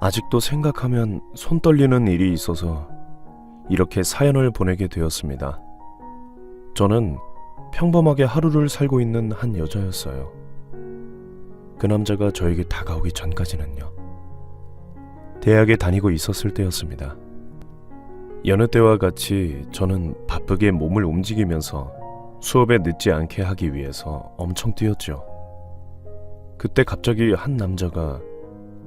아직도 생각하면 손 떨리는 일이 있어서 이렇게 사연을 보내게 되었습니다. 저는 평범하게 하루를 살고 있는 한 여자였어요. 그 남자가 저에게 다가오기 전까지는요. 대학에 다니고 있었을 때였습니다. 여느 때와 같이 저는 바쁘게 몸을 움직이면서 수업에 늦지 않게 하기 위해서 엄청 뛰었죠. 그때 갑자기 한 남자가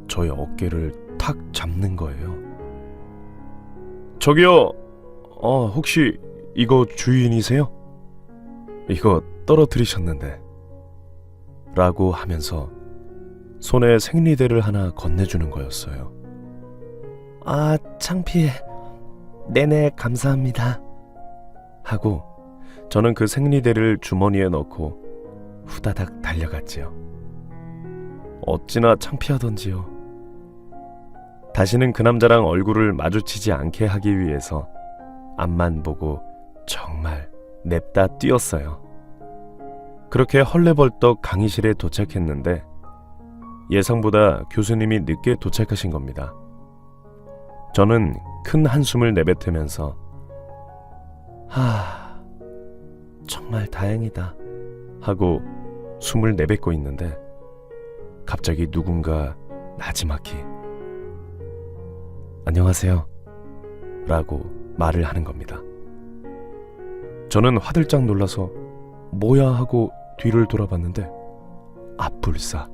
저의 어깨를 탁 잡는 거예요. 저기요, 혹시 이거 주인이세요? 이거 떨어뜨리셨는데 라고 하면서 손에 생리대를 하나 건네주는 거였어요. 아, 창피해. 네네, 감사합니다. 하고 저는 그 생리대를 주머니에 넣고 후다닥 달려갔지요. 어찌나 창피하던지요. 다시는 그 남자랑 얼굴을 마주치지 않게 하기 위해서 앞만 보고 정말 냅다 뛰었어요. 그렇게 헐레벌떡 강의실에 도착했는데 예상보다 교수님이 늦게 도착하신 겁니다. 저는 큰 한숨을 내뱉으면서 정말 다행이다 하고 숨을 내뱉고 있는데 갑자기 누군가 나지막히 안녕하세요 라고 말을 하는 겁니다. 저는 화들짝 놀라서 뭐야 하고 뒤를 돌아봤는데 앞불싸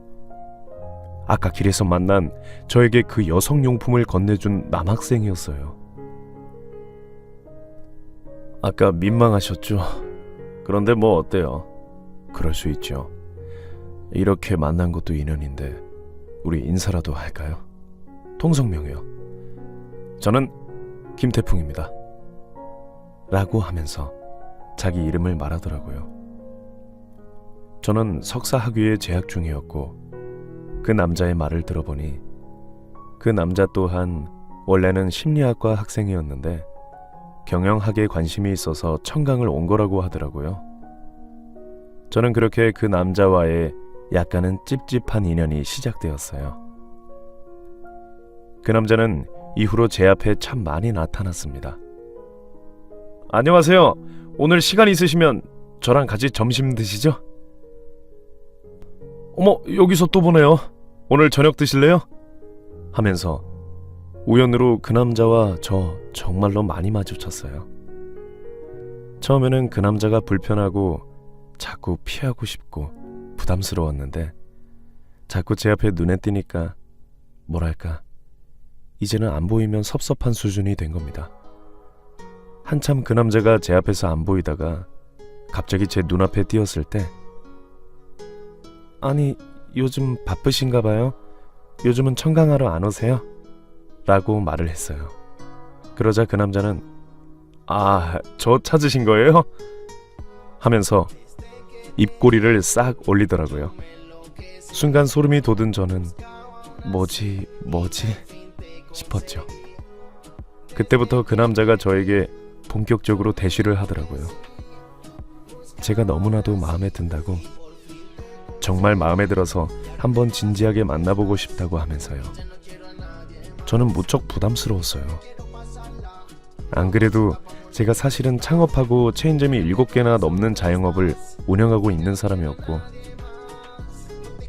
아까 길에서 만난 저에게 그 여성용품을 건네준 남학생이었어요. 아까 민망하셨죠? 그런데 뭐 어때요? 그럴 수 있죠. 이렇게 만난 것도 인연인데 우리 인사라도 할까요? 통성명이요. 저는 김태풍입니다. 라고 하면서 자기 이름을 말하더라고요. 저는 석사 학위에 재학 중이었고 그 남자의 말을 들어보니 그 남자 또한 원래는 심리학과 학생이었는데 경영학에 관심이 있어서 청강을 온 거라고 하더라고요. 저는 그렇게 그 남자와의 약간은 찝찝한 인연이 시작되었어요. 그 남자는 이후로 제 앞에 참 많이 나타났습니다. 안녕하세요. 오늘 시간 있으시면 저랑 같이 점심 드시죠? 어머, 여기서 또 보네요. 오늘 저녁 드실래요? 하면서 우연으로 그 남자와 저 정말로 많이 마주쳤어요. 처음에는 그 남자가 불편하고 자꾸 피하고 싶고 부담스러웠는데 자꾸 제 앞에 눈에 띄니까 뭐랄까 이제는 안 보이면 섭섭한 수준이 된 겁니다. 한참 그 남자가 제 앞에서 안 보이다가 갑자기 제 눈앞에 띄었을 때 아니 요즘 바쁘신가 봐요? 요즘은 청강하러 안 오세요? 라고 말을 했어요. 그러자 그 남자는 저 찾으신 거예요? 하면서 입꼬리를 싹 올리더라고요. 순간 소름이 돋은 저는 뭐지 싶었죠. 그때부터 그 남자가 저에게 본격적으로 대시를 하더라고요. 제가 너무나도 마음에 든다고, 정말 마음에 들어서 한번 진지하게 만나보고 싶다고 하면서요. 저는 무척 부담스러웠어요. 안 그래도 제가 사실은 창업하고 체인점이 7개나 넘는 자영업을 운영하고 있는 사람이었고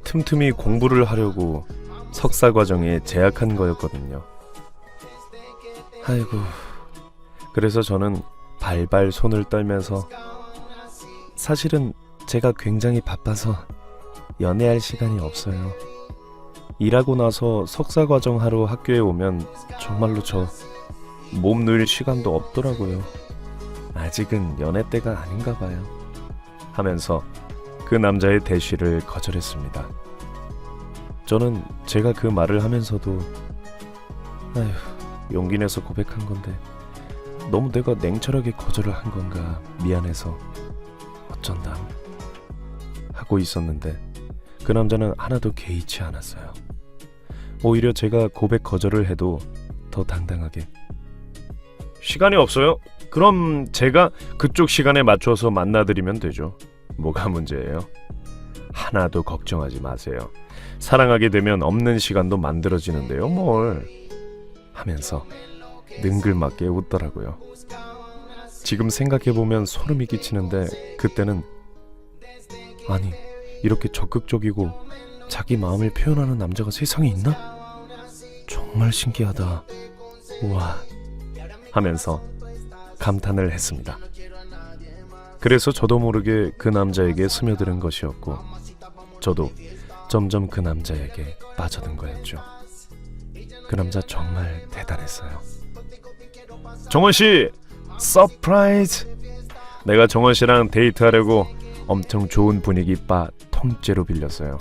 틈틈이 공부를 하려고 석사 과정에 재학한 거였거든요. 아이고, 그래서 저는 발발 손을 떨면서 사실은 제가 굉장히 바빠서 연애할 시간이 없어요. 일하고 나서 석사 과정 하러 학교에 오면 정말로 저 몸 누일 시간도 없더라고요. 아직은 연애 때가 아닌가 봐요. 하면서 그 남자의 대시를 거절했습니다. 저는 제가 그 말을 하면서도 용기 내서 고백한 건데 너무 내가 냉철하게 거절을 한 건가 미안해서 어쩐담 하고 있었는데 그 남자는 하나도 개의치 않았어요. 오히려 제가 고백 거절을 해도 더 당당하게 시간이 없어요? 그럼 제가 그쪽 시간에 맞춰서 만나드리면 되죠. 뭐가 문제예요? 하나도 걱정하지 마세요. 사랑하게 되면 없는 시간도 만들어지는데요, 뭘. 하면서 능글맞게 웃더라고요. 지금 생각해보면 소름이 끼치는데 그때는 아니, 이렇게 적극적이고 자기 마음을 표현하는 남자가 세상에 있나? 정말 신기하다. 우와. 하면서 감탄을 했습니다. 그래서 저도 모르게 그 남자에게 스며드는 것이었고 저도 점점 그 남자에게 빠져든 거였죠. 그 남자 정말 대단했어요. 정원씨! 서프라이즈! 내가 정원씨랑 데이트하려고 엄청 좋은 분위기 바 통째로 빌렸어요.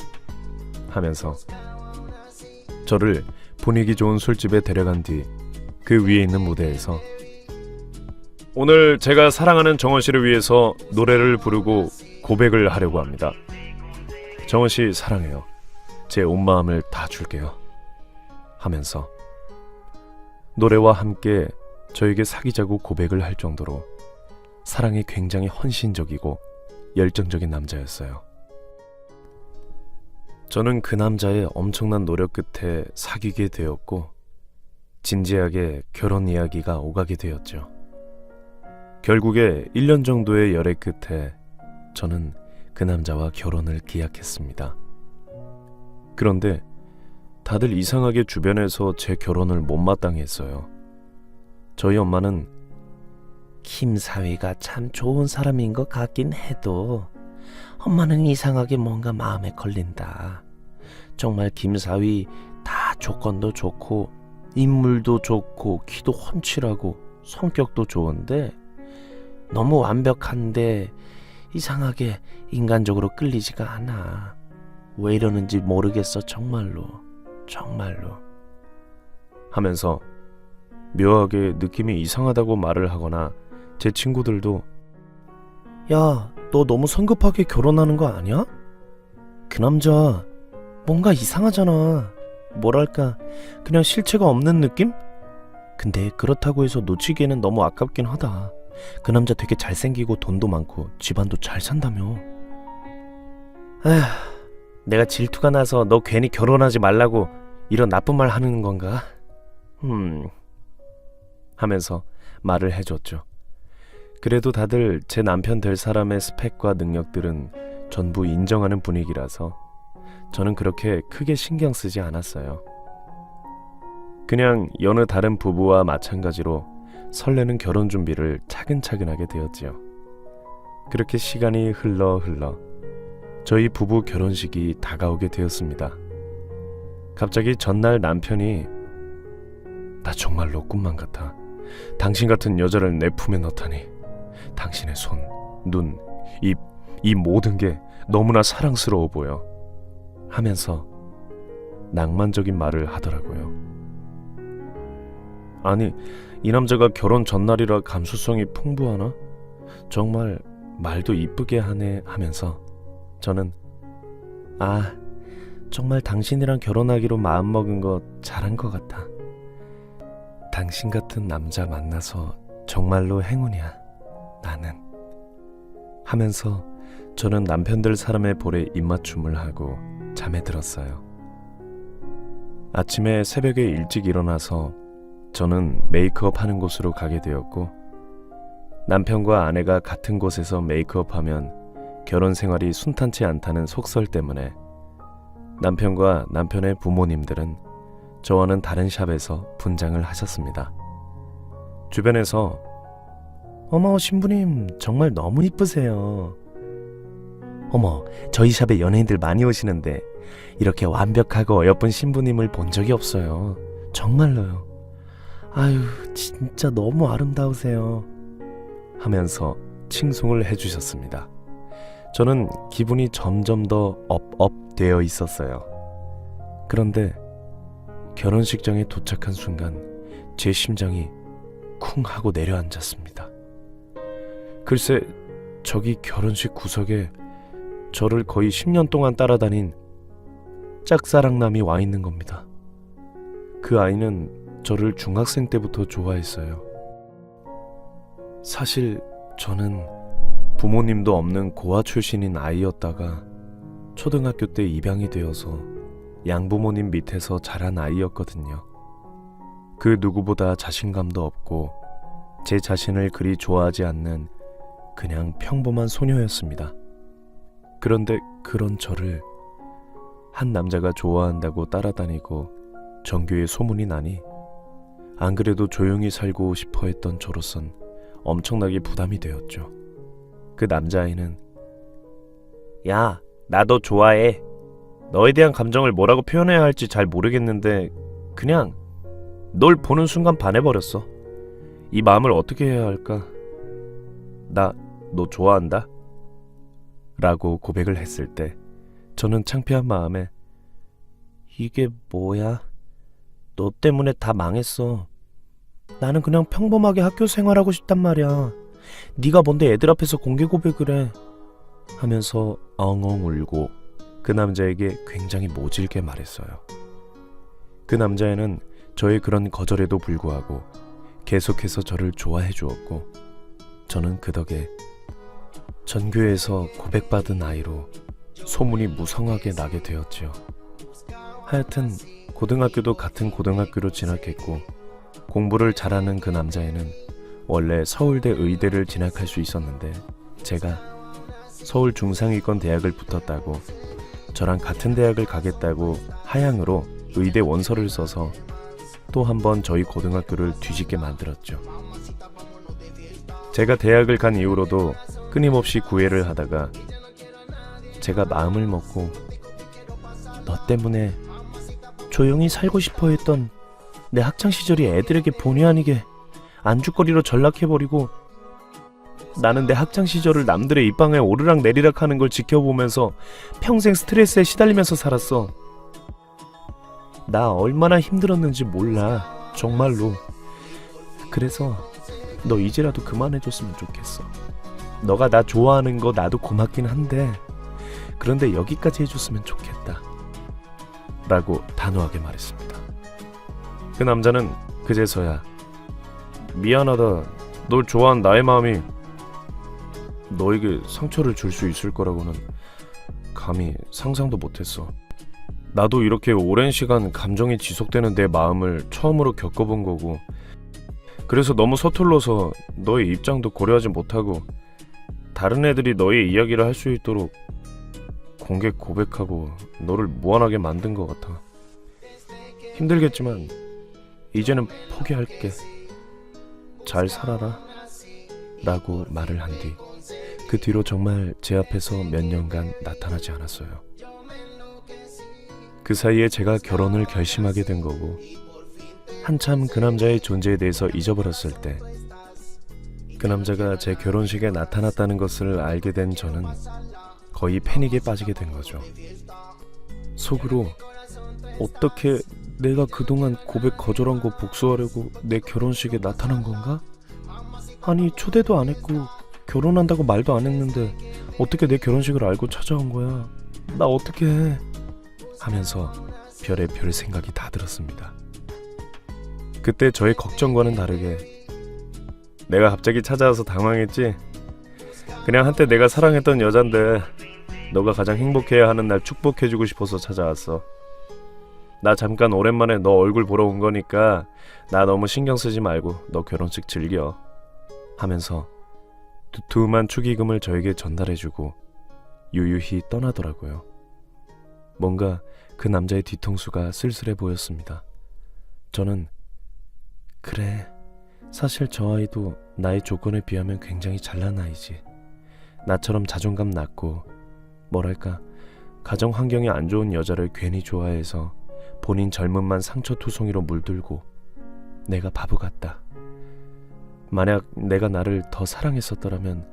하면서 저를 분위기 좋은 술집에 데려간 뒤 그 위에 있는 무대에서 오늘 제가 사랑하는 정원씨를 위해서 노래를 부르고 고백을 하려고 합니다. 정원씨 사랑해요. 제 온 마음을 다 줄게요. 하면서 노래와 함께 저에게 사귀자고 고백을 할 정도로 사랑에 굉장히 헌신적이고 열정적인 남자였어요. 저는 그 남자의 엄청난 노력 끝에 사귀게 되었고 진지하게 결혼 이야기가 오가게 되었죠. 결국에 1년 정도의 열애 끝에 저는 그 남자와 결혼을 기약했습니다. 그런데 다들 이상하게 주변에서 제 결혼을 못마땅해 했어요. 저희 엄마는 김사위가 참 좋은 사람인 것 같긴 해도 엄마는 이상하게 뭔가 마음에 걸린다. 정말 김사위 다 조건도 좋고 인물도 좋고 키도 훤칠하고 성격도 좋은데 너무 완벽한데 이상하게 인간적으로 끌리지가 않아. 왜 이러는지 모르겠어. 정말로 하면서 묘하게 느낌이 이상하다고 말을 하거나 제 친구들도 야, 너 너무 성급하게 결혼하는 거 아니야? 그 남자 뭔가 이상하잖아. 뭐랄까 그냥 실체가 없는 느낌? 근데 그렇다고 해서 놓치기에는 너무 아깝긴 하다. 그 남자 되게 잘생기고 돈도 많고 집안도 잘 산다며. 에휴, 내가 질투가 나서 너 괜히 결혼하지 말라고 이런 나쁜 말 하는 건가? 하면서 말을 해줬죠. 그래도 다들 제 남편 될 사람의 스펙과 능력들은 전부 인정하는 분위기라서 저는 그렇게 크게 신경 쓰지 않았어요. 그냥 여느 다른 부부와 마찬가지로 설레는 결혼 준비를 차근차근 하게 되었지요. 그렇게 시간이 흘러 저희 부부 결혼식이 다가오게 되었습니다. 갑자기 전날 남편이 나 정말로 꿈만 같아. 당신 같은 여자를 내 품에 넣다니. 당신의 손, 눈, 입, 이 모든 게 너무나 사랑스러워 보여. 하면서 낭만적인 말을 하더라고요. 아니, 이 남자가 결혼 전날이라 감수성이 풍부하나? 정말 말도 이쁘게 하네 하면서 저는 정말 당신이랑 결혼하기로 마음먹은 거 잘한 것 같아. 당신 같은 남자 만나서 정말로 행운이야, 나는. 하면서 저는 남편 될 사람의 볼에 입맞춤을 하고 잠에 들었어요. 아침에 새벽에 일찍 일어나서 저는 메이크업 하는 곳으로 가게 되었고 남편과 아내가 같은 곳에서 메이크업하면 결혼 생활이 순탄치 않다는 속설 때문에 남편과 남편의 부모님들은 저와는 다른 샵에서 분장을 하셨습니다. 주변에서 어머, 신부님 정말 너무 이쁘세요. 어머, 저희 샵에 연예인들 많이 오시는데 이렇게 완벽하고 어여쁜 신부님을 본 적이 없어요. 정말로요. 아유, 진짜 너무 아름다우세요. 하면서 칭송을 해주셨습니다. 저는 기분이 점점 더 업 되어 있었어요. 그런데 결혼식장에 도착한 순간 제 심장이 쿵 하고 내려앉았습니다. 글쎄, 저기 결혼식 구석에 저를 거의 10년 동안 따라다닌 짝사랑남이 와 있는 겁니다. 그 아이는 저를 중학생 때부터 좋아했어요. 사실 저는 부모님도 없는 고아 출신인 아이였다가 초등학교 때 입양이 되어서 양부모님 밑에서 자란 아이였거든요. 그 누구보다 자신감도 없고 제 자신을 그리 좋아하지 않는 그냥 평범한 소녀였습니다. 그런데 그런 저를 한 남자가 좋아한다고 따라다니고 전교에 소문이 나니 안 그래도 조용히 살고 싶어 했던 저로선 엄청나게 부담이 되었죠. 그 남자아이는 야, 나 너 좋아해. 너에 대한 감정을 뭐라고 표현해야 할지 잘 모르겠는데 그냥 널 보는 순간 반해버렸어. 이 마음을 어떻게 해야 할까? 나 너 좋아한다? 라고 고백을 했을 때 저는 창피한 마음에 이게 뭐야? 너 때문에 다 망했어. 나는 그냥 평범하게 학교 생활하고 싶단 말이야. 네가 뭔데 애들 앞에서 공개 고백을 해? 하면서 엉엉 울고 그 남자에게 굉장히 모질게 말했어요. 그 남자애는 저의 그런 거절에도 불구하고 계속해서 저를 좋아해 주었고 저는 그 덕에 전교에서 고백받은 아이로 소문이 무성하게 나게 되었지요. 하여튼 고등학교도 같은 고등학교로 진학했고 공부를 잘하는 그 남자애는 원래 서울대 의대를 진학할 수 있었는데 제가 서울 중상위권 대학을 붙었다고 저랑 같은 대학을 가겠다고 하향으로 의대 원서를 써서 또 한 번 저희 고등학교를 뒤집게 만들었죠. 제가 대학을 간 이후로도 끊임없이 구애를 하다가 제가 마음을 먹고 너 때문에 조용히 살고 싶어 했던 내 학창시절이 애들에게 본의 아니게 안주거리로 전락해버리고 나는 내 학창시절을 남들의 입방에 오르락 내리락 하는 걸 지켜보면서 평생 스트레스에 시달리면서 살았어. 나 얼마나 힘들었는지 몰라, 정말로. 그래서 너 이제라도 그만해줬으면 좋겠어. 너가 나 좋아하는 거 나도 고맙긴 한데 그런데 여기까지 해줬으면 좋겠다 라고 단호하게 말했습니다. 그 남자는 그제서야 미안하다, 널 좋아한 나의 마음이 너에게 상처를 줄 수 있을 거라고는 감히 상상도 못했어. 나도 이렇게 오랜 시간 감정이 지속되는 내 마음을 처음으로 겪어본 거고 그래서 너무 서툴러서 너의 입장도 고려하지 못하고 다른 애들이 너의 이야기를 할 수 있도록 공개 고백하고 너를 무안하게 만든 것 같아. 힘들겠지만 이제는 포기할게. 잘 살아라 라고 말을 한 뒤 그 뒤로 정말 제 앞에서 몇 년간 나타나지 않았어요. 그 사이에 제가 결혼을 결심하게 된 거고 한참 그 남자의 존재에 대해서 잊어버렸을 때 그 남자가 제 결혼식에 나타났다는 것을 알게 된 저는 거의 패닉에 빠지게 된 거죠. 속으로 어떻게 내가 그동안 고백 거절한 거 복수하려고 내 결혼식에 나타난 건가? 아니 초대도 안 했고 결혼한다고 말도 안 했는데 어떻게 내 결혼식을 알고 찾아온 거야? 나 어떻게 해? 하면서 별의 별 생각이 다 들었습니다. 그때 저의 걱정과는 다르게 내가 갑자기 찾아와서 당황했지? 그냥 한때 내가 사랑했던 여잔데 너가 가장 행복해야 하는 날 축복해주고 싶어서 찾아왔어. 나 잠깐 오랜만에 너 얼굴 보러 온 거니까 나 너무 신경 쓰지 말고 너 결혼식 즐겨 하면서 두툼한 축의금을 저에게 전달해주고 유유히 떠나더라고요. 뭔가 그 남자의 뒤통수가 쓸쓸해 보였습니다. 저는 그래, 사실 저 아이도 나의 조건에 비하면 굉장히 잘난 아이지. 나처럼 자존감 낮고 뭐랄까 가정 환경이 안 좋은 여자를 괜히 좋아해서 본인 젊음만 상처투성이로 물들고 내가 바보 같다. 만약 내가 나를 더 사랑했었더라면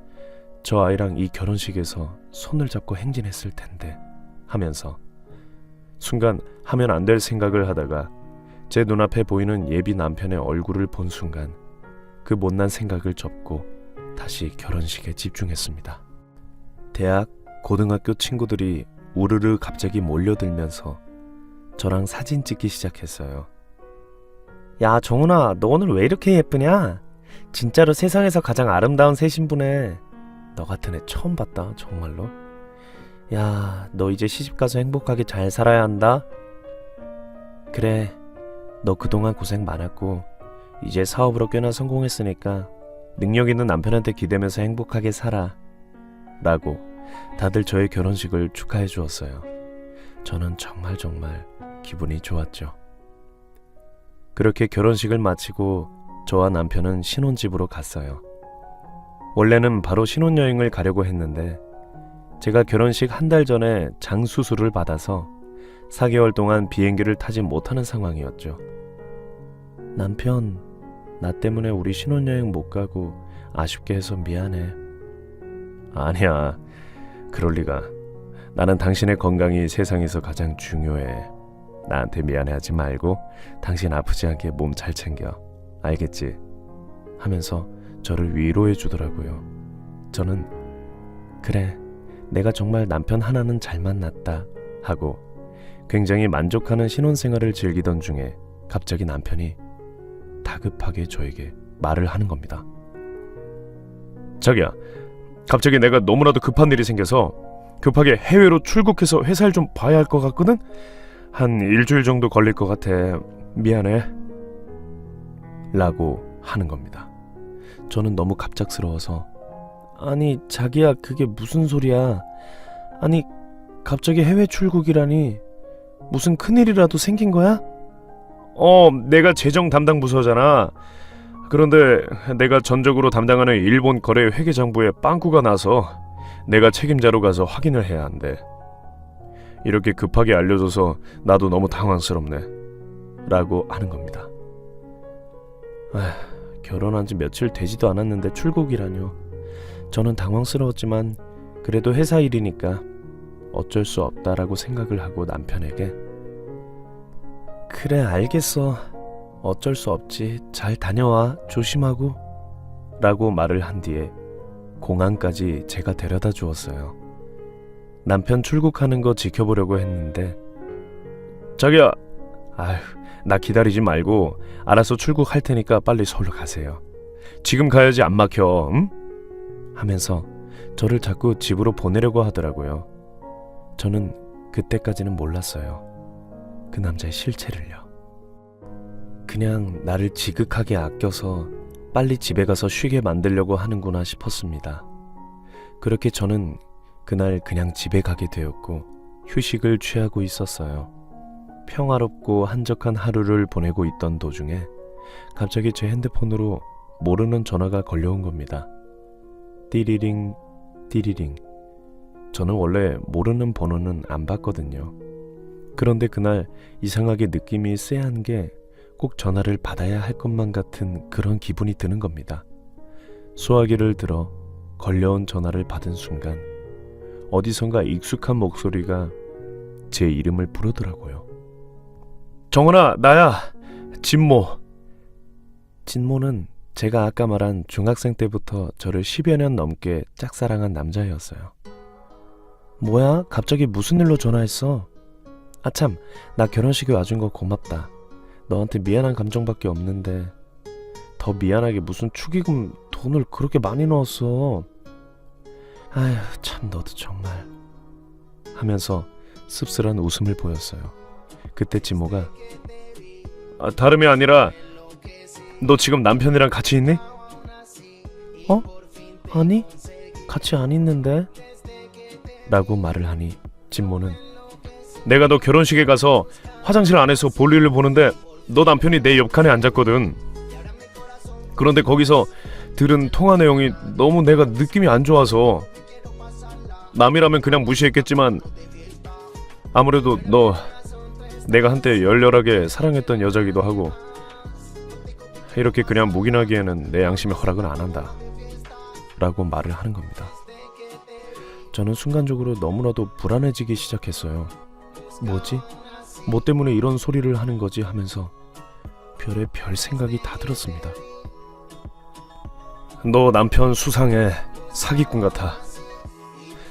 저 아이랑 이 결혼식에서 손을 잡고 행진했을 텐데 하면서 순간 하면 안 될 생각을 하다가 제 눈앞에 보이는 예비 남편의 얼굴을 본 순간 그 못난 생각을 접고 다시 결혼식에 집중했습니다. 대학, 고등학교 친구들이 우르르 갑자기 몰려들면서 저랑 사진 찍기 시작했어요. 야 정훈아, 너 오늘 왜 이렇게 예쁘냐? 진짜로 세상에서 가장 아름다운 새 신부네. 너 같은 애 처음 봤다, 정말로. 야, 너 이제 시집가서 행복하게 잘 살아야 한다. 그래, 너 그동안 고생 많았고 이제 사업으로 꽤나 성공했으니까 능력 있는 남편한테 기대면서 행복하게 살아 라고 다들 저의 결혼식을 축하해 주었어요. 저는 정말 기분이 좋았죠. 그렇게 결혼식을 마치고 저와 남편은 신혼집으로 갔어요. 원래는 바로 신혼여행을 가려고 했는데 제가 결혼식 한 달 전에 장수술을 받아서 4개월 동안 비행기를 타지 못하는 상황이었죠. 남편, 나 때문에 우리 신혼여행 못 가고 아쉽게 해서 미안해. 아니야, 그럴 리가. 나는 당신의 건강이 세상에서 가장 중요해. 나한테 미안해하지 말고 당신 아프지 않게 몸 잘 챙겨. 알겠지? 하면서 저를 위로해 주더라고요. 저는 그래, 내가 정말 남편 하나는 잘 만났다 하고 굉장히 만족하는 신혼생활을 즐기던 중에 갑자기 남편이 다급하게 저에게 말을 하는 겁니다. 자기야, 갑자기 내가 너무나도 급한 일이 생겨서 급하게 해외로 출국해서 회사를 좀 봐야 할 것 같거든? 한 일주일 정도 걸릴 것 같아. 미안해. 라고 하는 겁니다. 저는 너무 갑작스러워서 아니 자기야, 그게 무슨 소리야. 아니 갑자기 해외 출국이라니. 무슨 큰일이라도 생긴 거야? 내가 재정 담당 부서잖아. 그런데 내가 전적으로 담당하는 일본 거래 회계장부에 빵꾸가 나서 내가 책임자로 가서 확인을 해야 한대. 이렇게 급하게 알려줘서 나도 너무 당황스럽네. 라고 하는 겁니다. 결혼한 지 며칠 되지도 않았는데 출국이라뇨. 저는 당황스러웠지만 그래도 회사 일이니까 어쩔 수 없다라고 생각을 하고 남편에게 그래, 알겠어. 어쩔 수 없지. 잘 다녀와. 조심하고. 라고 말을 한 뒤에 공항까지 제가 데려다 주었어요. 남편 출국하는 거 지켜보려고 했는데 자기야, 나 기다리지 말고 알아서 출국할 테니까 빨리 서울로 가세요. 지금 가야지 안 막혀. 응? 하면서 저를 자꾸 집으로 보내려고 하더라고요. 저는 그때까지는 몰랐어요. 그 남자의 실체를요. 그냥 나를 지극하게 아껴서 빨리 집에 가서 쉬게 만들려고 하는구나 싶었습니다. 그렇게 저는 그날 그냥 집에 가게 되었고 휴식을 취하고 있었어요. 평화롭고 한적한 하루를 보내고 있던 도중에 갑자기 제 핸드폰으로 모르는 전화가 걸려온 겁니다. 띠리링 띠리링. 저는 원래 모르는 번호는 안 받거든요. 그런데 그날 이상하게 느낌이 쎄한 게 꼭 전화를 받아야 할 것만 같은 그런 기분이 드는 겁니다. 수화기를 들어 걸려온 전화를 받은 순간 어디선가 익숙한 목소리가 제 이름을 부르더라고요. 정원아, 나야. 진모. 진모는 제가 아까 말한 중학생 때부터 저를 10여 년 넘게 짝사랑한 남자였어요. 뭐야? 갑자기 무슨 일로 전화했어? 아참, 나 결혼식에 와준 거 고맙다. 너한테 미안한 감정밖에 없는데 더 미안하게 무슨 축의금 돈을 그렇게 많이 넣었어. 아휴, 참 너도 정말. 하면서 씁쓸한 웃음을 보였어요. 그때 진모가 다름이 아니라 너 지금 남편이랑 같이 있니? 아니, 같이 안 있는데. 라고 말을 하니 진모는 내가 너 결혼식에 가서 화장실 안에서 볼일을 보는데 너 남편이 내 옆칸에 앉았거든. 그런데 거기서 들은 통화 내용이 너무 내가 느낌이 안 좋아서 남이라면 그냥 무시했겠지만 아무래도 너 내가 한때 열렬하게 사랑했던 여자기도 하고 이렇게 그냥 묵인하기에는 내 양심의 허락은 안 한다. 라고 말을 하는 겁니다. 저는 순간적으로 너무나도 불안해지기 시작했어요. 뭐지? 뭐 때문에 이런 소리를 하는 거지? 하면서 별의 별 생각이 다 들었습니다. 너 남편 수상해. 사기꾼 같아.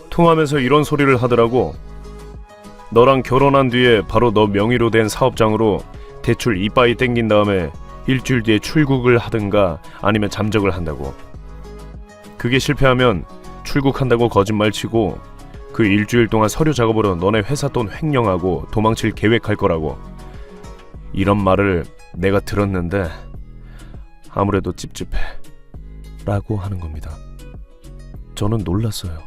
통하면서 이런 소리를 하더라고. 너랑 결혼한 뒤에 바로 너 명의로 된 사업장으로 대출 이빠이 땡긴 다음에 일주일 뒤에 출국을 하든가 아니면 잠적을 한다고. 그게 실패하면 출국한다고 거짓말 치고 그 일주일 동안 서류 작업으로 너네 회사 돈 횡령하고 도망칠 계획할 거라고. 이런 말을 내가 들었는데 아무래도 찝찝해 라고 하는 겁니다. 저는 놀랐어요.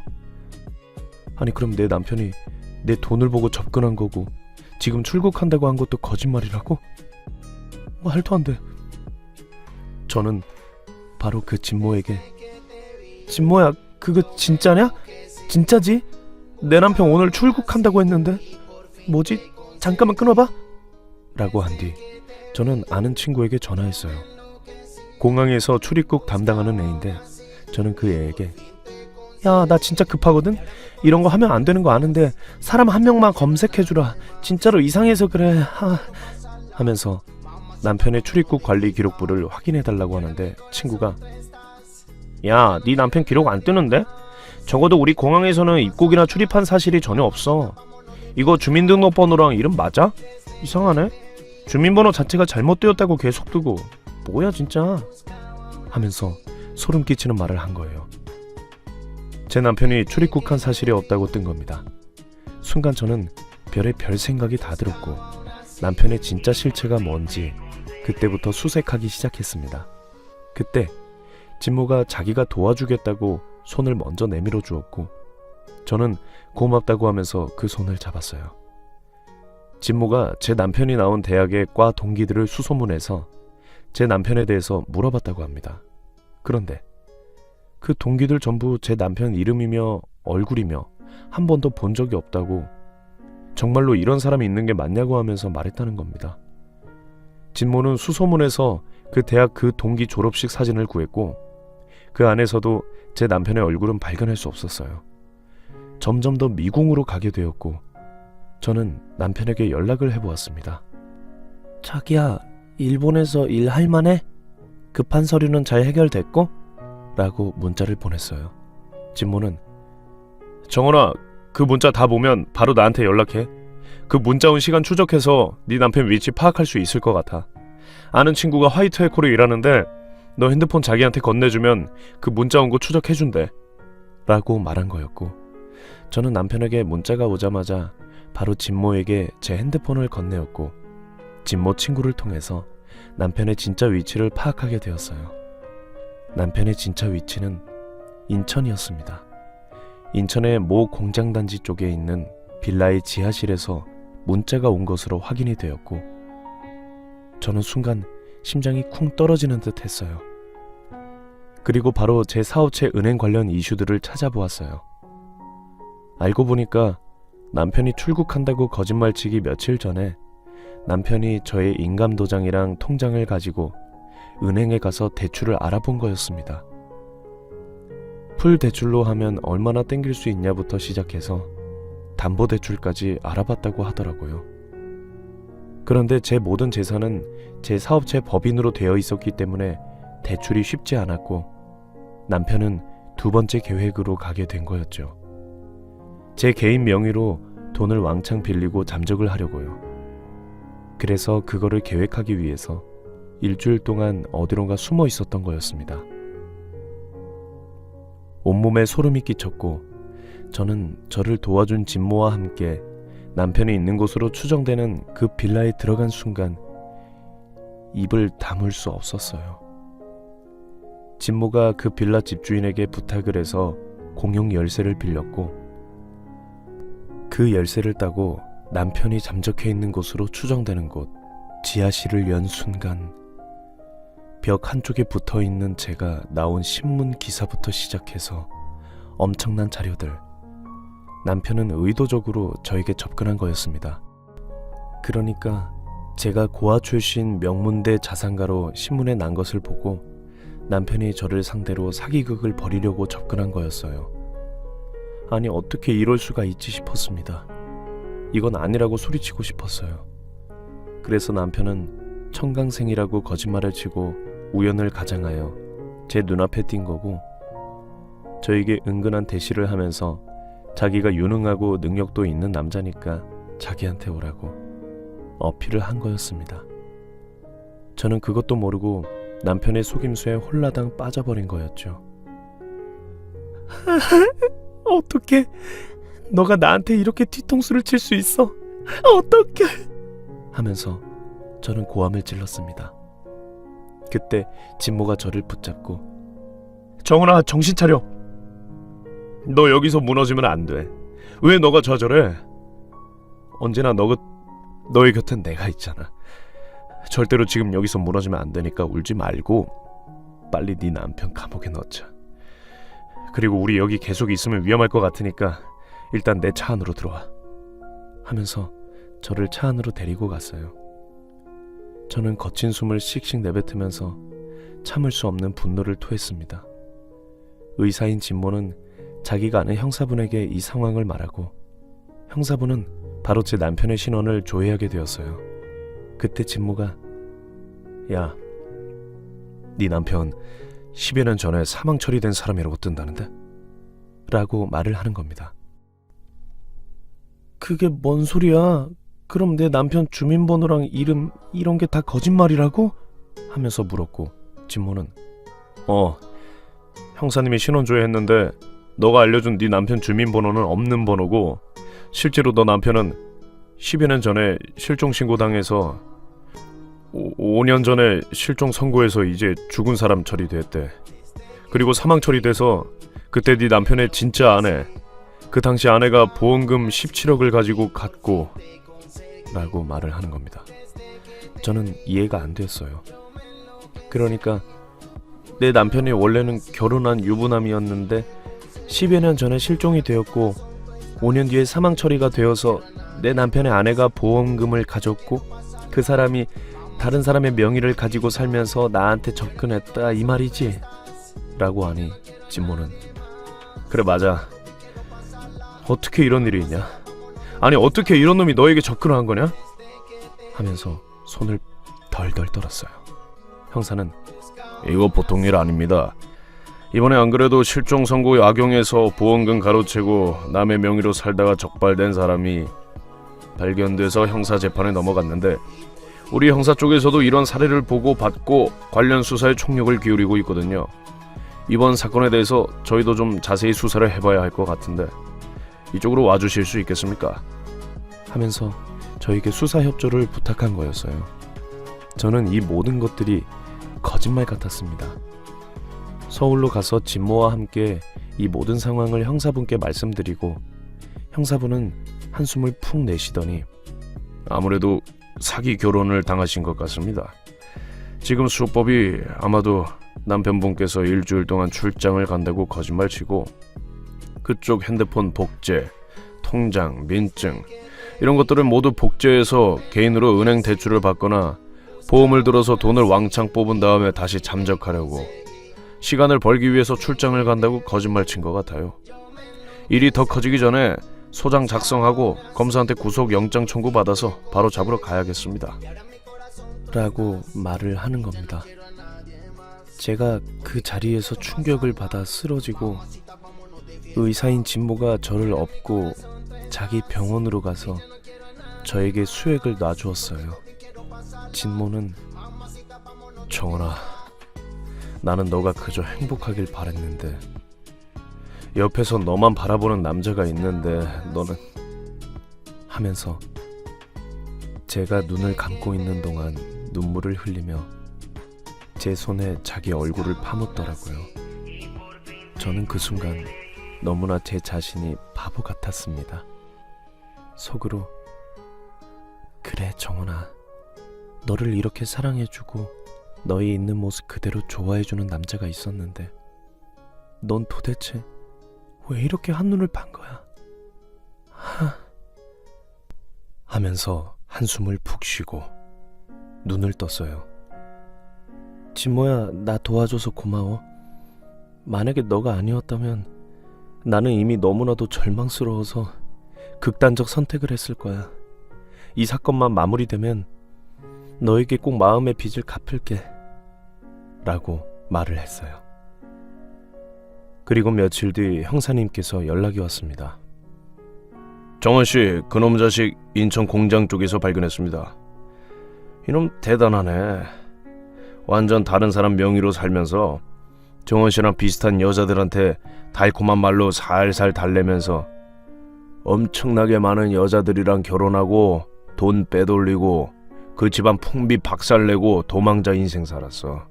아니 그럼 내 남편이 내 돈을 보고 접근한 거고 지금 출국한다고 한 것도 거짓말이라고? 말도 안 돼. 저는 바로 그 진모에게 진모야 그거 진짜냐? 진짜지? 내 남편 오늘 출국한다고 했는데 뭐지? 잠깐만 끊어봐 라고 한 뒤 저는 아는 친구에게 전화했어요. 공항에서 출입국 담당하는 애인데 저는 그 애에게 야 나 진짜 급하거든? 이런 거 하면 안 되는 거 아는데 사람 한 명만 검색해주라. 진짜로 이상해서 그래 하면서 남편의 출입국 관리 기록부를 확인해달라고 하는데 친구가 야, 네 남편 기록 안 뜨는데? 적어도 우리 공항에서는 입국이나 출입한 사실이 전혀 없어. 이거 주민등록번호랑 이름 맞아? 이상하네. 주민번호 자체가 잘못되었다고 계속 뜨고 뭐야 진짜 하면서 소름 끼치는 말을 한 거예요. 제 남편이 출입국한 사실이 없다고 뜬 겁니다. 순간 저는 별의 별 생각이 다 들었고 남편의 진짜 실체가 뭔지 그때부터 수색하기 시작했습니다. 그때 진모가 자기가 도와주겠다고 손을 먼저 내밀어 주었고 저는 고맙다고 하면서 그 손을 잡았어요. 진모가 제 남편이 나온 대학의 과 동기들을 수소문해서 제 남편에 대해서 물어봤다고 합니다. 그런데 그 동기들 전부 제 남편 이름이며 얼굴이며 한 번도 본 적이 없다고 정말로 이런 사람이 있는 게 맞냐고 하면서 말했다는 겁니다. 진모는 수소문에서 그 대학 그 동기 졸업식 사진을 구했고 그 안에서도 제 남편의 얼굴은 발견할 수 없었어요. 점점 더 미궁으로 가게 되었고 저는 남편에게 연락을 해보았습니다. 자기야, 일본에서 일할 만해? 급한 서류는 잘 해결됐고? 라고 문자를 보냈어요. 진모는 정원아, 그 문자 다 보면 바로 나한테 연락해. 그 문자 온 시간 추적해서 네 남편 위치 파악할 수 있을 것 같아. 아는 친구가 화이트 에코로 일하는데 너 핸드폰 자기한테 건네주면 그 문자 온 거 추적해준대 라고 말한 거였고 저는 남편에게 문자가 오자마자 바로 진모에게 제 핸드폰을 건네었고 진모 친구를 통해서 남편의 진짜 위치를 파악하게 되었어요. 남편의 진짜 위치는 인천이었습니다. 인천의 모 공장단지 쪽에 있는 빌라의 지하실에서 문자가 온 것으로 확인이 되었고 저는 순간 심장이 쿵 떨어지는 듯 했어요. 그리고 바로 제 사업체 은행 관련 이슈들을 찾아보았어요. 알고 보니까 남편이 출국한다고 거짓말치기 며칠 전에 남편이 저의 인감도장이랑 통장을 가지고 은행에 가서 대출을 알아본 거였습니다. 풀 대출로 하면 얼마나 땡길 수 있냐부터 시작해서 담보대출까지 알아봤다고 하더라고요. 그런데 제 모든 재산은 제 사업체 법인으로 되어 있었기 때문에 대출이 쉽지 않았고 남편은 두 번째 계획으로 가게 된 거였죠. 제 개인 명의로 돈을 왕창 빌리고 잠적을 하려고요. 그래서 그거를 계획하기 위해서 일주일 동안 어디론가 숨어 있었던 거였습니다. 온몸에 소름이 끼쳤고 저는 저를 도와준 진모와 함께 남편이 있는 곳으로 추정되는 그 빌라에 들어간 순간 입을 다물 수 없었어요. 진모가 그 빌라 집주인에게 부탁을 해서 공용 열쇠를 빌렸고 그 열쇠를 따고 남편이 잠적해 있는 곳으로 추정되는 곳 지하실을 연 순간 벽 한쪽에 붙어있는 제가 나온 신문 기사부터 시작해서 엄청난 자료들 남편은 의도적으로 저에게 접근한 거였습니다. 그러니까 제가 고아 출신 명문대 자산가로 신문에 난 것을 보고 남편이 저를 상대로 사기극을 벌이려고 접근한 거였어요. 아니 어떻게 이럴 수가 있지 싶었습니다. 이건 아니라고 소리치고 싶었어요. 그래서 남편은 청강생이라고 거짓말을 치고 우연을 가장하여 제 눈앞에 띈 거고 저에게 은근한 대시를 하면서 자기가 유능하고 능력도 있는 남자니까 자기한테 오라고 어필을 한 거였습니다. 저는 그것도 모르고 남편의 속임수에 홀라당 빠져버린 거였죠. 어떡해, 너가 나한테 이렇게 뒤통수를 칠 수 있어? 어떡해? 하면서 저는 고함을 질렀습니다. 그때 진모가 저를 붙잡고 정은아, 정신 차려. 너 여기서 무너지면 안 돼. 왜 너가 좌절해? 언제나 너의 곁엔 내가 있잖아. 절대로 지금 여기서 무너지면 안 되니까 울지 말고 빨리 네 남편 감옥에 넣자. 그리고 우리 여기 계속 있으면 위험할 것 같으니까 일단 내 차 안으로 들어와. 하면서 저를 차 안으로 데리고 갔어요. 저는 거친 숨을 씩씩 내뱉으면서 참을 수 없는 분노를 토했습니다. 의사인 진모는 자기가 아는 형사분에게 이 상황을 말하고 형사분은 바로 제 남편의 신원을 조회하게 되었어요. 그때 진모가 야, 네 남편 10여 년 전에 사망 처리된 사람이라고 뜬다는데? 라고 말을 하는 겁니다. 그게 뭔 소리야? 그럼 내 남편 주민번호랑 이름 이런 게 다 거짓말이라고? 하면서 물었고 진모는 형사님이 신원 조회했는데 너가 알려준 네 남편 주민번호는 없는 번호고 실제로 너 남편은 10여 년 전에 실종신고당해서 5년 전에 실종 선고해서 이제 죽은 사람 처리됐대. 그리고 사망 처리돼서 그때 네 남편의 진짜 아내, 그 당시 아내가 보험금 17억을 가지고 갔고 라고 말을 하는 겁니다. 저는 이해가 안 됐어요. 그러니까 내 남편이 원래는 결혼한 유부남이었는데 10여 년 전에 실종이 되었고 5년 뒤에 사망 처리가 되어서 내 남편의 아내가 보험금을 가졌고 그 사람이 다른 사람의 명의를 가지고 살면서 나한테 접근했다 이 말이지? 라고 하니 진모는 그래 맞아. 어떻게 이런 일이 있냐? 아니 어떻게 이런 놈이 너에게 접근을 한 거냐? 하면서 손을 덜덜 떨었어요. 형사는 이거 보통 일 아닙니다. 이번에 안 그래도 실종 선고 악용해서 보험금 가로채고 남의 명의로 살다가 적발된 사람이 발견돼서 형사 재판에 넘어갔는데 우리 형사 쪽에서도 이런 사례를 보고 받고 관련 수사에 총력을 기울이고 있거든요. 이번 사건에 대해서 저희도 좀 자세히 수사를 해봐야 할 것 같은데 이쪽으로 와주실 수 있겠습니까? 하면서 저에게 수사 협조를 부탁한 거였어요. 저는 이 모든 것들이 거짓말 같았습니다. 서울로 가서 진모와 함께 이 모든 상황을 형사분께 말씀드리고 형사분은 한숨을 푹 내쉬더니 아무래도 사기 결혼을 당하신 것 같습니다. 지금 수법이 아마도 남편분께서 일주일 동안 출장을 간다고 거짓말치고 그쪽 핸드폰 복제, 통장, 민증 이런 것들을 모두 복제해서 개인으로 은행 대출을 받거나 보험을 들어서 돈을 왕창 뽑은 다음에 다시 잠적하려고 시간을 벌기 위해서 출장을 간다고 거짓말친 것 같아요. 일이 더 커지기 전에 소장 작성하고 검사한테 구속영장 청구받아서 바로 잡으러 가야겠습니다. 라고 말을 하는 겁니다. 제가 그 자리에서 충격을 받아 쓰러지고 의사인 진모가 저를 업고 자기 병원으로 가서 저에게 수액을 놔주었어요. 진모는 정원아, 나는 너가 그저 행복하길 바랬는데 옆에서 너만 바라보는 남자가 있는데 너는 하면서 제가 눈을 감고 있는 동안 눈물을 흘리며 제 손에 자기 얼굴을 파묻더라고요. 저는 그 순간 너무나 제 자신이 바보 같았습니다. 속으로 그래 정원아, 너를 이렇게 사랑해주고 너의 있는 모습 그대로 좋아해주는 남자가 있었는데 넌 도대체 왜 이렇게 한눈을 판 거야? 하면서 한숨을 푹 쉬고 눈을 떴어요. 진모야, 나 도와줘서 고마워. 만약에 너가 아니었다면 나는 이미 너무나도 절망스러워서 극단적 선택을 했을 거야. 이 사건만 마무리되면 너에게 꼭 마음의 빚을 갚을게 라고 말을 했어요. 그리고 며칠 뒤 형사님께서 연락이 왔습니다. 정원씨, 그놈 자식 인천 공장 쪽에서 발견했습니다. 이놈 대단하네. 완전 다른 사람 명의로 살면서 정원씨랑 비슷한 여자들한테 달콤한 말로 살살 달래면서 엄청나게 많은 여자들이랑 결혼하고 돈 빼돌리고 그 집안 풍비 박살내고 도망자 인생 살았어.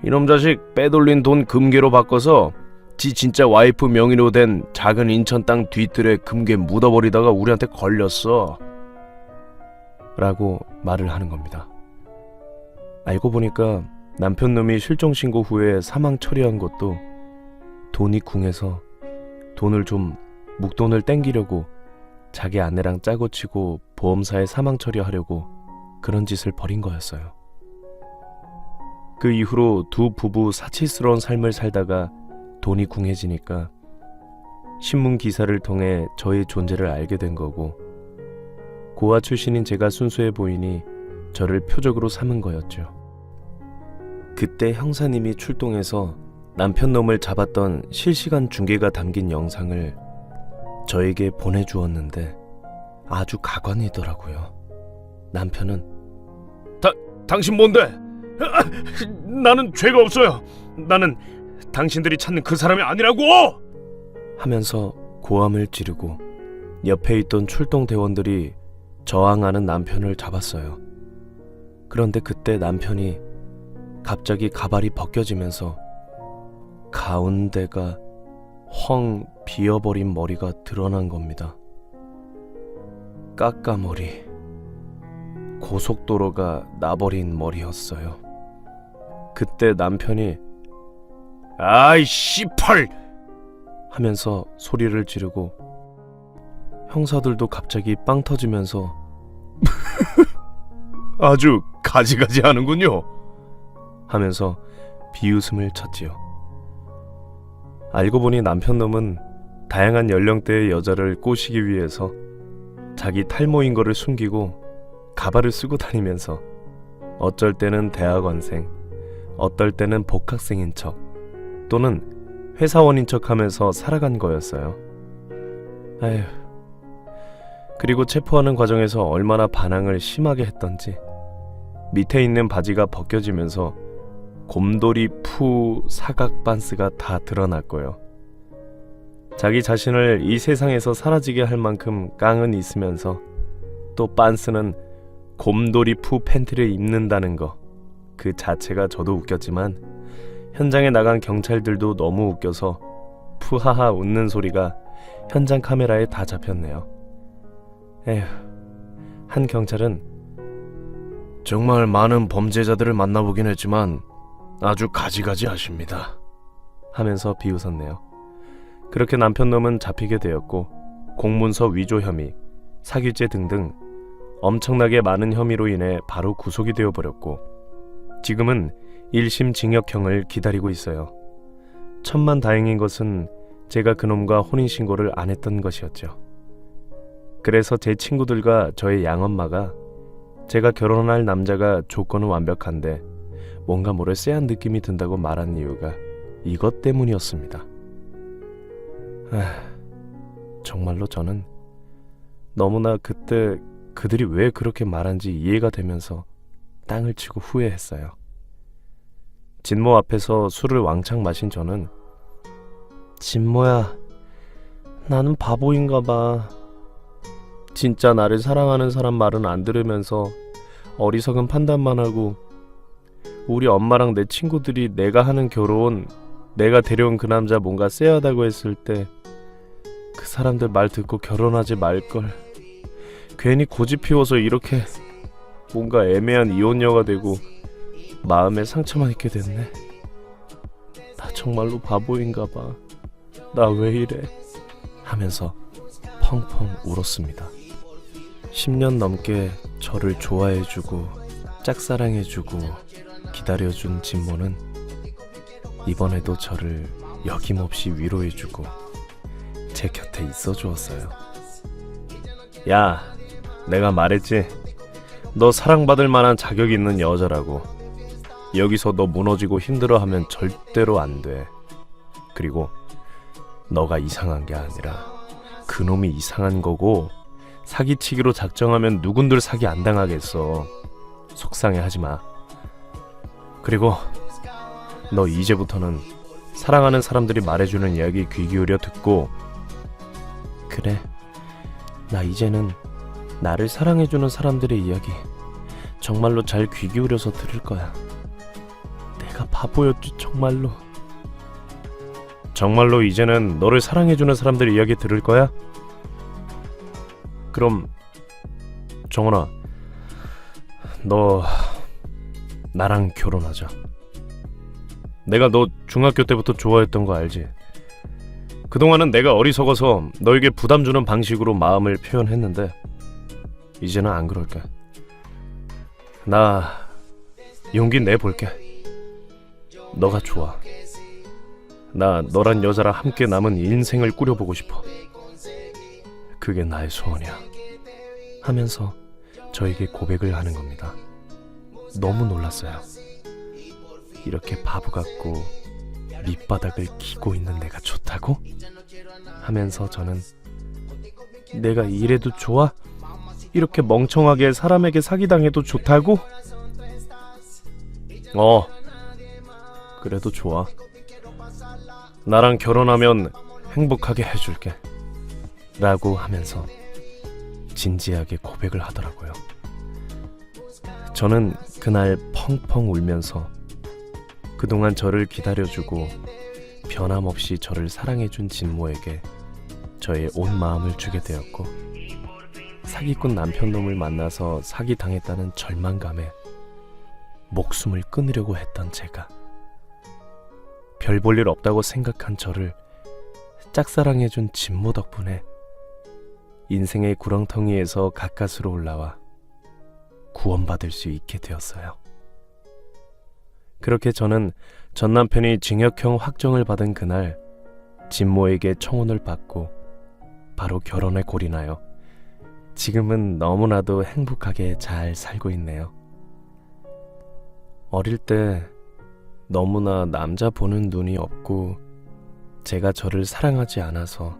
이놈 자식 빼돌린 돈 금괴로 바꿔서 지 진짜 와이프 명의로 된 작은 인천 땅 뒤뜰에 금괴 묻어버리다가 우리한테 걸렸어. 라고 말을 하는 겁니다. 알고 보니까 남편 놈이 실종 신고 후에 사망 처리한 것도 돈이 궁해서 돈을 좀 묵돈을 땡기려고 자기 아내랑 짜고 치고 보험사에 사망 처리하려고 그런 짓을 벌인 거였어요. 그 이후로 두 부부 사치스러운 삶을 살다가 돈이 궁해지니까 신문 기사를 통해 저의 존재를 알게 된 거고, 고아 출신인 제가 순수해 보이니 저를 표적으로 삼은 거였죠. 그때 형사님이 출동해서 남편 놈을 잡았던 실시간 중계가 담긴 영상을 저에게 보내주었는데 아주 가관이더라고요. 남편은 당신 뭔데? 나는 죄가 없어요. 나는 당신들이 찾는 그 사람이 아니라고! 하면서 고함을 지르고 옆에 있던 출동 대원들이 저항하는 남편을 잡았어요. 그런데 그때 남편이 갑자기 가발이 벗겨지면서 가운데가 헝 비어버린 머리가 드러난 겁니다. 까까머리, 고속도로가 나버린 머리였어요. 그때 남편이 아이 씨팔! 하면서 소리를 지르고 형사들도 갑자기 빵 터지면서 아주 가지가지 하는군요 하면서 비웃음을 쳤지요. 알고 보니 남편 놈은 다양한 연령대의 여자를 꼬시기 위해서 자기 탈모인 거를 숨기고 가발을 쓰고 다니면서 어쩔 때는 대학원생, 어떨 때는 복학생인 척 또는 회사원인 척 하면서 살아간 거였어요. 아휴, 그리고 체포하는 과정에서 얼마나 반항을 심하게 했던지 밑에 있는 바지가 벗겨지면서 곰돌이 푸 사각 반스가 다 드러났고요. 자기 자신을 이 세상에서 사라지게 할 만큼 깡은 있으면서 또 반스는 곰돌이 푸 팬티를 입는다는 거, 그 자체가 저도 웃겼지만 현장에 나간 경찰들도 너무 웃겨서 푸하하 웃는 소리가 현장 카메라에 다 잡혔네요. 에휴, 한 경찰은 정말 많은 범죄자들을 만나보긴 했지만 아주 가지가지 하십니다 하면서 비웃었네요. 그렇게 남편 놈은 잡히게 되었고 공문서 위조 혐의, 사기죄 등등 엄청나게 많은 혐의로 인해 바로 구속이 되어버렸고 지금은 1심 징역형을 기다리고 있어요. 천만다행인 것은 제가 그놈과 혼인신고를 안 했던 것이었죠. 그래서 제 친구들과 저의 양엄마가 제가 결혼할 남자가 조건은 완벽한데 뭔가 모를 쎄한 느낌이 든다고 말한 이유가 이것 때문이었습니다. 정말로 저는 너무나 그때 그들이 왜 그렇게 말한지 이해가 되면서 땅을 치고 후회했어요. 진모 앞에서 술을 왕창 마신 저는 진모야, 나는 바보인가 봐. 진짜 나를 사랑하는 사람 말은 안 들으면서 어리석은 판단만 하고 우리 엄마랑 내 친구들이 내가 하는 결혼, 내가 데려온 그 남자 뭔가 쎄하다고 했을 때 그 사람들 말 듣고 결혼하지 말걸. 괜히 고집 피워서 이렇게 뭔가 애매한 이혼녀가 되고 마음에 상처만 입게 됐네. 나 정말로 바보인가 봐. 나 왜 이래? 하면서 펑펑 울었습니다. 10년 넘게 저를 좋아해주고 짝사랑해주고 기다려준 진모는 이번에도 저를 여김없이 위로해주고 제 곁에 있어주었어요. 야, 내가 말했지. 너 사랑받을 만한 자격 있는 여자라고. 여기서 너 무너지고 힘들어하면 절대로 안 돼. 그리고 너가 이상한 게 아니라 그놈이 이상한 거고, 사기치기로 작정하면 누군들 사기 안 당하겠어. 속상해하지 마. 그리고 너 이제부터는 사랑하는 사람들이 말해주는 이야기 귀 기울여 듣고, 그래, 나 이제는 나를 사랑해주는 사람들의 이야기 정말로 잘 귀 기울여서 들을 거야. 내가 바보였지, 정말로. 정말로 이제는 너를 사랑해주는 사람들의 이야기 들을 거야? 그럼 정원아, 너 나랑 결혼하자. 내가 너 중학교 때부터 좋아했던 거 알지? 그동안은 내가 어리석어서 너에게 부담 주는 방식으로 마음을 표현했는데 이제는 안 그럴게. 나 용기 내볼게. 너가 좋아. 나 너란 여자랑 함께 남은 인생을 꾸려보고 싶어. 그게 나의 소원이야. 하면서 저에게 고백을 하는 겁니다. 너무 놀랐어요. 이렇게 바보 같고 밑바닥을 기고 있는 내가 좋다고? 하면서 저는 내가 이래도 좋아? 이렇게 멍청하게 사람에게 사기당해도 좋다고? 그래도 좋아. 나랑 결혼하면 행복하게 해줄게. 라고 하면서 진지하게 고백을 하더라고요. 저는 그날 펑펑 울면서 그동안 저를 기다려주고 변함없이 저를 사랑해준 진모에게 저의 온 마음을 주게 되었고, 사기꾼 남편놈을 만나서 사기당했다는 절망감에 목숨을 끊으려고 했던 제가, 별 볼 일 없다고 생각한 저를 짝사랑해준 진모 덕분에 인생의 구렁텅이에서 가까스로 올라와 구원받을 수 있게 되었어요. 그렇게 저는 전 남편이 징역형 확정을 받은 그날 진모에게 청혼을 받고 바로 결혼에 골인하여 지금은 너무나도 행복하게 잘 살고 있네요. 어릴 때 너무나 남자 보는 눈이 없고 제가 저를 사랑하지 않아서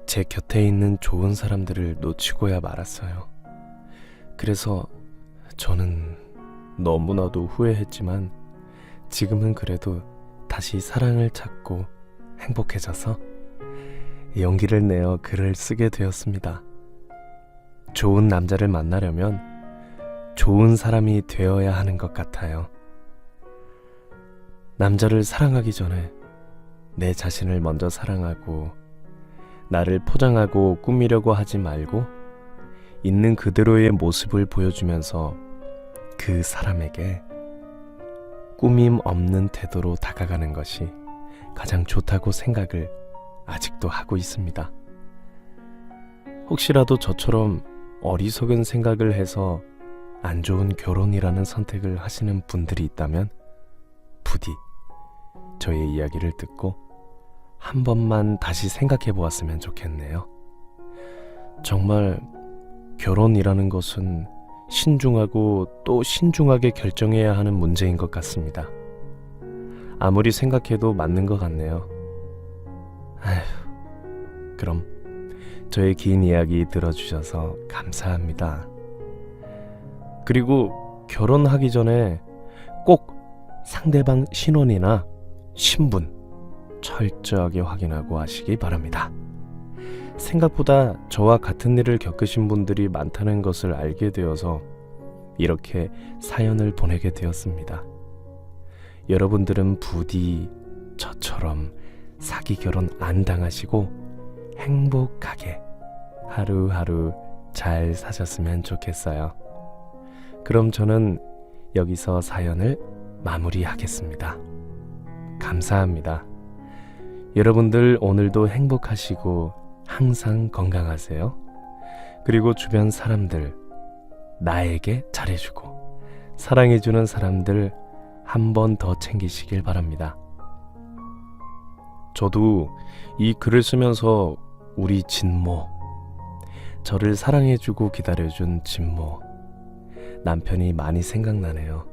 제 곁에 있는 좋은 사람들을 놓치고야 말았어요. 그래서 저는 너무나도 후회했지만 지금은 그래도 다시 사랑을 찾고 행복해져서 용기를 내어 글을 쓰게 되었습니다. 좋은 남자를 만나려면 좋은 사람이 되어야 하는 것 같아요. 남자를 사랑하기 전에 내 자신을 먼저 사랑하고 나를 포장하고 꾸미려고 하지 말고 있는 그대로의 모습을 보여주면서 그 사람에게 꾸밈 없는 태도로 다가가는 것이 가장 좋다고 생각을 아직도 하고 있습니다. 혹시라도 저처럼 어리석은 생각을 해서 안 좋은 결혼이라는 선택을 하시는 분들이 있다면 부디 저의 이야기를 듣고 한 번만 다시 생각해 보았으면 좋겠네요. 정말 결혼이라는 것은 신중하고 또 신중하게 결정해야 하는 문제인 것 같습니다. 아무리 생각해도 맞는 것 같네요. 그럼 저의 긴 이야기 들어주셔서 감사합니다. 그리고 결혼하기 전에 꼭 상대방 신원이나 신분 철저하게 확인하고 하시기 바랍니다. 생각보다 저와 같은 일을 겪으신 분들이 많다는 것을 알게 되어서 이렇게 사연을 보내게 되었습니다. 여러분들은 부디 저처럼 사기 결혼 안 당하시고 행복하게 하루하루 잘 사셨으면 좋겠어요. 그럼 저는 여기서 사연을 마무리하겠습니다. 감사합니다. 여러분들 오늘도 행복하시고 항상 건강하세요. 그리고 주변 사람들 나에게 잘해주고 사랑해주는 사람들 한 번 더 챙기시길 바랍니다. 저도 이 글을 쓰면서 우리 진모, 저를 사랑해주고 기다려준 진모, 남편이 많이 생각나네요.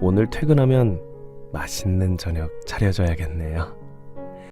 오늘 퇴근하면 맛있는 저녁 차려줘야겠네요.